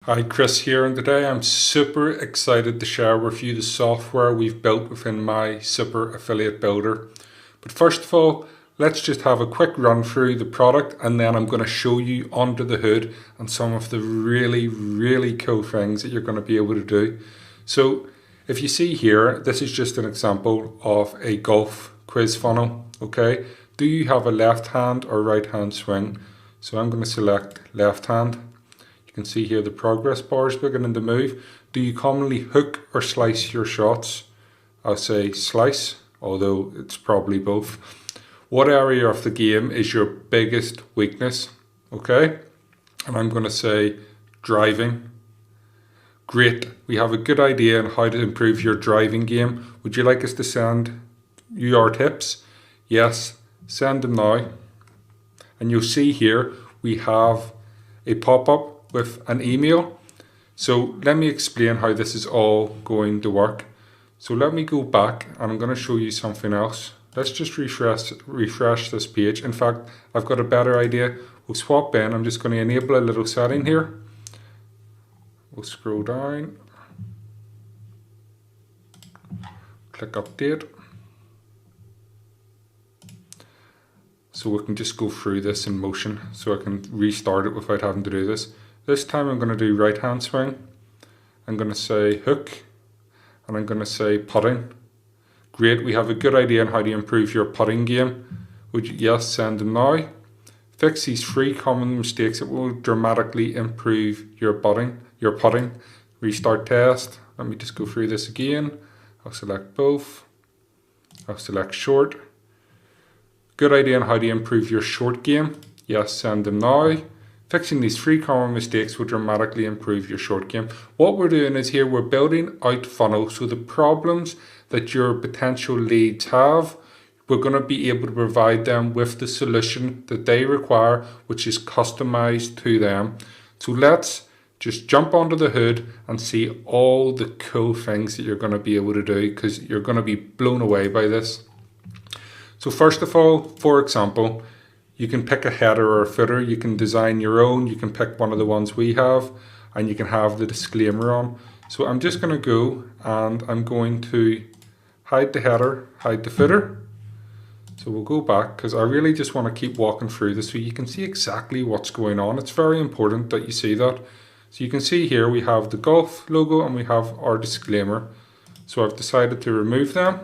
Hi, Chris here, and today I'm super excited to share with you the software we've built within my Super Affiliate Builder. But first of all, let's just have a quick run through the product, and then I'm going to show you under the hood and some of the really cool things that you're going to be able to do. So if you see here, this is just an example of a golf quiz funnel, okay? Do you have a left hand or right hand swing? So I'm going to select left hand. You can see here the progress bar is beginning to move. Do you commonly hook or slice your shots? I'll say slice, although it's probably both. What area of the game is your biggest weakness? Okay, and I'm going to say driving. Great, we have a good idea on how to improve your driving game. Would you like us to send you our tips? Yes, send them now. And you'll see here we have a pop-up with an email. So let me explain how this is all going to work. So let me go back and I'm going to show you something else. Let's just refresh this page. In fact, I've got a better idea. We'll swap in. I'm just going to enable a little setting here. We'll scroll down. Click update. So we can just go through this in motion so I can restart it without having to do this. This time I'm going to do right hand swing. I'm going to say hook and I'm going to say putting. Great, we have a good idea on how to improve your putting game. Would you, yes, send them now. Fix these 3 common mistakes that will dramatically improve your putting. Restart test. Let me just go through this again. I'll select both. I'll select short. Good idea on how to improve your short game. Yes, send them now. Fixing these 3 common mistakes will dramatically improve your short game. What we're doing is here we're building out funnels. So the problems that your potential leads have, we're going to be able to provide them with the solution that they require, which is customized to them. So let's just jump onto the hood and see all the cool things that you're going to be able to do, because you're going to be blown away by this. So first of all, for example, you can pick a header or a footer, you can design your own, you can pick one of the ones we have, and you can have the disclaimer on. So I'm just going to go and I'm going to hide the header, hide the footer. So we'll go back because I really just want to keep walking through this so you can see exactly what's going on. It's very important that you see that. So you can see here we have the golf logo and we have our disclaimer. So I've decided to remove them.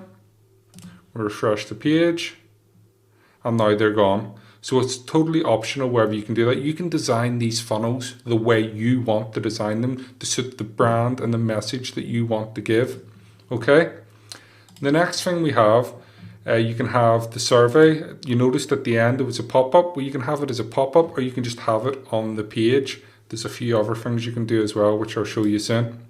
We'll refresh the page and now they're gone. So it's totally optional wherever you can do that. You can design these funnels the way you want to design them to suit the brand and the message that you want to give. Okay. The next thing we have, you can have the survey. You noticed at the end there was a pop-up. Well, you can have it as a pop-up or you can just have it on the page. There's a few other things you can do as well, which I'll show you soon.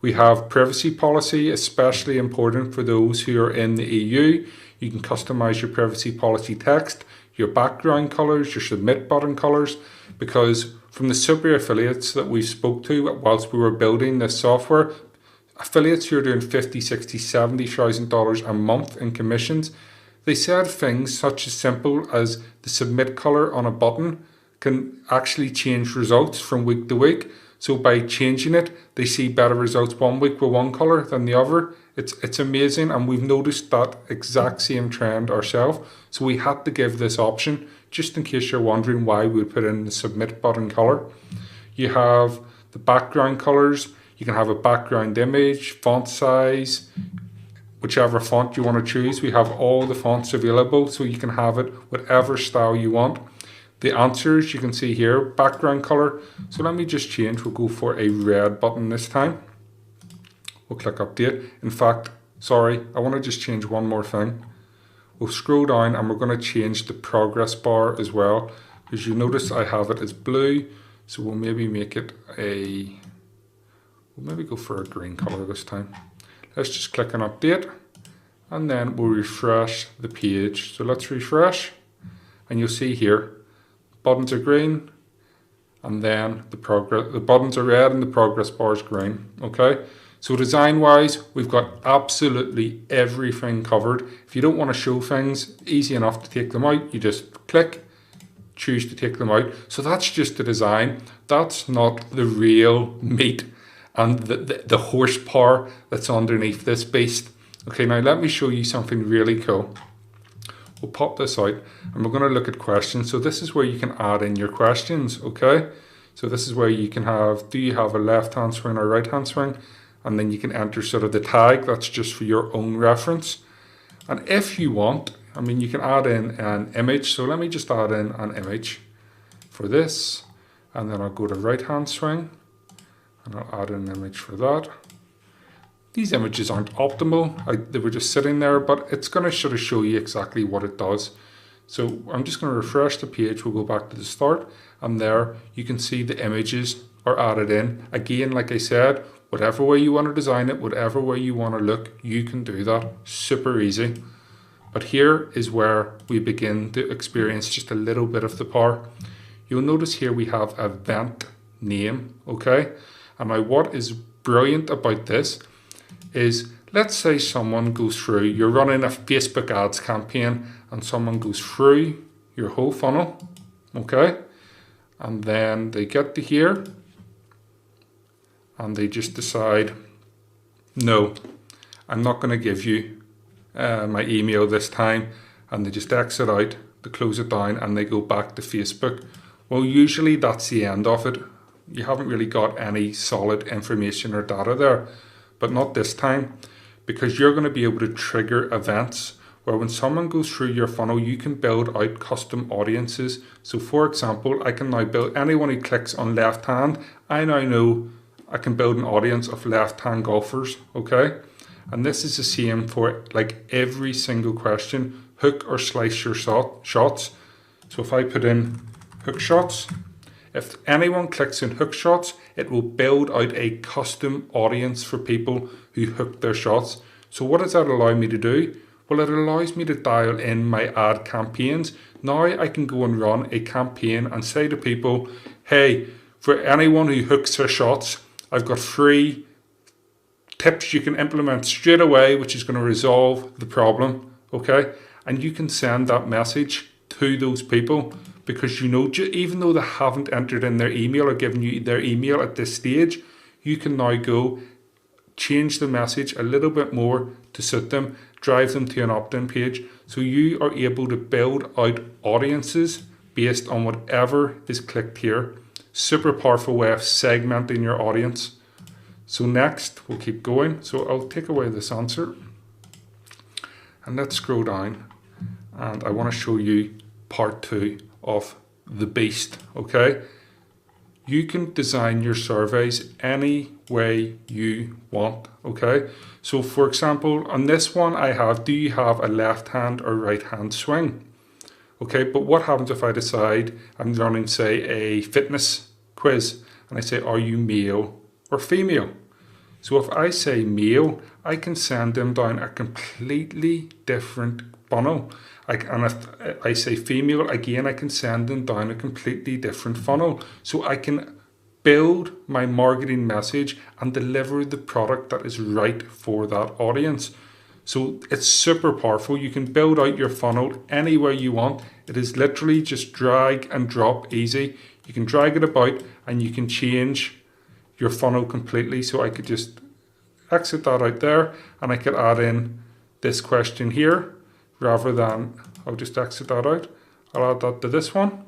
We have privacy policy, especially important for those who are in the EU. You can customize your privacy policy text, your background colors, your submit button colors, because from the super affiliates that we spoke to whilst we were building this software, affiliates who are doing $50,000, $60,000, $70,000 a month in commissions, they said things such as simple as the submit color on a button can actually change results from week to week. So by changing it, they see better results one week with one color than the other. It's amazing, and we've noticed that exact same trend ourselves. So we had to give this option, just in case you're wondering why we put in the submit button color. You have the background colors. You can have a background image, font size, whichever font you want to choose. We have all the fonts available, so you can have it whatever style you want. The answers you can see here, background color. So let me just change. We'll go for a red button this time. We'll click update. In fact, sorry, I want to just change one more thing. We'll scroll down and we're going to change the progress bar as well, because you notice I have it as blue. So we'll maybe make it we'll maybe go for a green color this time. Let's just click on update and then we'll refresh the page. So let's refresh and you'll see here, buttons are green and then the buttons are red and the progress bar is green. Okay. So design wise, we've got absolutely everything covered. If you don't want to show things, easy enough to take them out. You just click, choose to take them out. So that's just the design. That's not the real meat and the horsepower that's underneath this beast. Okay, now let me show you something really cool. We'll pop this out and we're going to look at questions. So this is where you can add in your questions, okay? So this is where you can have, do you have a left-hand swing or right-hand swing? And then you can enter sort of the tag, that's just for your own reference. And if you want, I mean, you can add in an image. So let me just add in an image for this. And then I'll go to right-hand swing and I'll add an image for that. These images aren't optimal. They were just sitting there, but it's going to sort of show you exactly what it does. So I'm just going to refresh the page. We'll go back to the start, and there you can see the images are added in. Again, like I said, whatever way you want to design it, whatever way you want to look, you can do that. Super easy. But here is where we begin to experience just a little bit of the power. You'll notice here we have event name, okay? And now what is brilliant about this is, let's say someone goes through, you're running a Facebook ads campaign and someone goes through your whole funnel, okay? And then they get to here and they just decide, no, I'm not going to give you my email this time, and they just exit out, they close it down and they go back to Facebook. Well, usually that's the end of it. You haven't really got any solid information or data there. But not this time, because you're going to be able to trigger events where when someone goes through your funnel, you can build out custom audiences. So for example, I can now build, anyone who clicks on left hand, I now know I can build an audience of left hand golfers, okay? And this is the same for like every single question, hook or slice your shots. So if I put in hook shots, if anyone clicks in hook shots, it will build out a custom audience for people who hook their shots. So what does that allow me to do? Well, it allows me to dial in my ad campaigns. Now I can go and run a campaign and say to people, hey, for anyone who hooks their shots, I've got 3 tips you can implement straight away, which is going to resolve the problem, okay? And you can send that message to those people, because you know, even though they haven't entered in their email or given you their email at this stage, you can now go change the message a little bit more to suit them, drive them to an opt-in page. So you are able to build out audiences based on whatever is clicked here. Super powerful way of segmenting your audience. So next, we'll keep going. So I'll take away this answer and let's scroll down, and I want to show you part 2 of the beast, okay? You can design your surveys any way you want, okay? So for example, on this one I have, do you have a left hand or right hand swing? Okay, but what happens if I decide I'm running, say, a fitness quiz, and I say, are you male or female? So if I say male, I can send them down a completely different funnel. And if I say female, again, I can send them down a completely different funnel. So I can build my marketing message and deliver the product that is right for that audience. So it's super powerful. You can build out your funnel any way you want. It is literally just drag and drop easy. You can drag it about and you can change your funnel completely. So I could just exit that out there, and I could add in this question here. Rather than, I'll just exit that out, I'll add that to this one.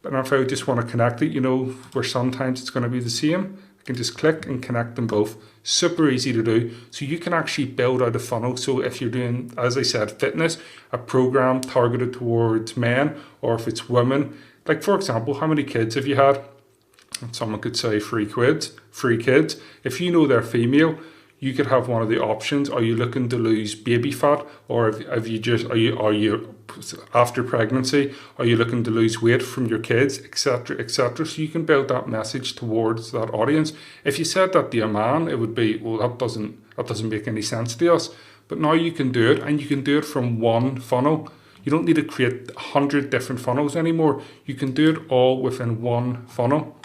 But if I just want to connect it, you know, where sometimes it's going to be the same, I can just click and connect them both. Super easy to do. So you can actually build out a funnel. So if you're doing, as I said, fitness, a program targeted towards men, or if it's women, like for example, how many kids have you had? Someone could say 3 kids. If you know they're female, you could have one of the options. Are you looking to lose baby fat, or are you after pregnancy? Are you looking to lose weight from your kids, etc., etc.? So you can build that message towards that audience. If you said that to a man, it would be, well, that doesn't make any sense to us. But now you can do it, and you can do it from one funnel. You don't need to create 100 different funnels anymore. You can do it all within one funnel.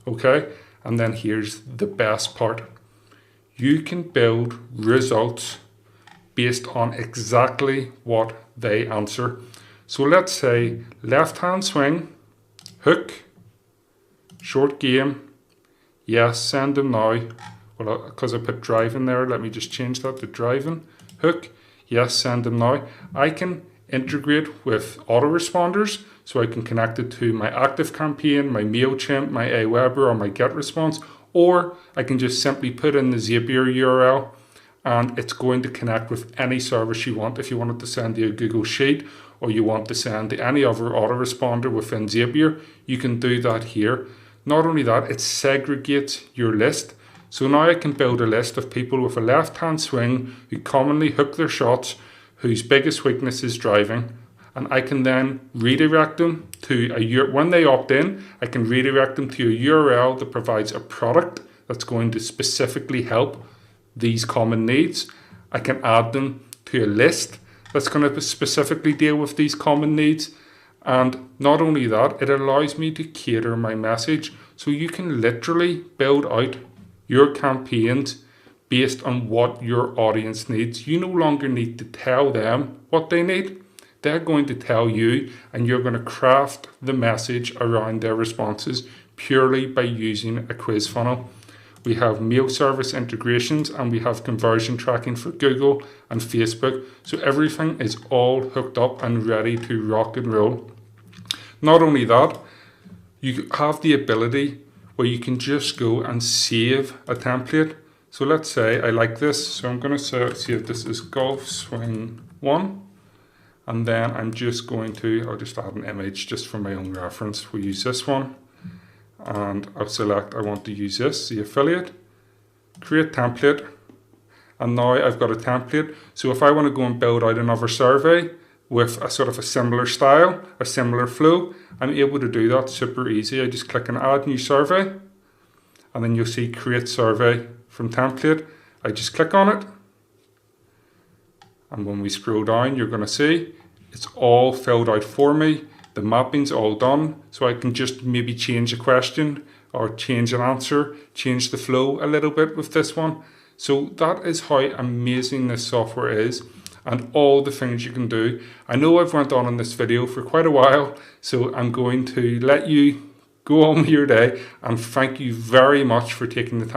Okay, and then here's the best part. You can build results based on exactly what they answer. So let's say left hand swing, hook, short game, yes, send them now. Well, because I put driving there, let me just change that to driving. Hook, yes, send them now. I can integrate with autoresponders, so I can connect it to my ActiveCampaign, my MailChimp, my Aweber, or my GetResponse, or I can just simply put in the Zapier URL and it's going to connect with any service you want. If you wanted to send to a Google Sheet or you want to send to any other autoresponder within Zapier, you can do that here. Not only that, it segregates your list. So now I can build a list of people with a left-hand swing who commonly hook their shots, whose biggest weakness is driving, and I can then redirect them to when they opt in, I can redirect them to a URL that provides a product that's going to specifically help these common needs. I can add them to a list that's going to specifically deal with these common needs. And not only that, it allows me to cater my message. So you can literally build out your campaigns based on what your audience needs. You no longer need to tell them what they need. They're going to tell you, and you're going to craft the message around their responses purely by using a quiz funnel. We have mail service integrations and we have conversion tracking for Google and Facebook. So everything is all hooked up and ready to rock and roll. Not only that, you have the ability where you can just go and save a template. So let's say I like this. So I'm going to save this as golf swing 1. And then I'm just going to, I'll just add an image just for my own reference. We'll use this one. And I'll select, I want to use this, the affiliate, create template. And now I've got a template. So if I want to go and build out another survey with a sort of a similar style, a similar flow, I'm able to do that super easy. I just click on add new survey, and then you'll see create survey from template. I just click on it. And when we scroll down, you're going to see it's all filled out for me. The mapping's all done, so I can just maybe change a question or change an answer, change the flow a little bit with this one. So that is how amazing this software is and all the things you can do. I know I've went on in this video for quite a while, so I'm going to let you go on with your day, and thank you very much for taking the time.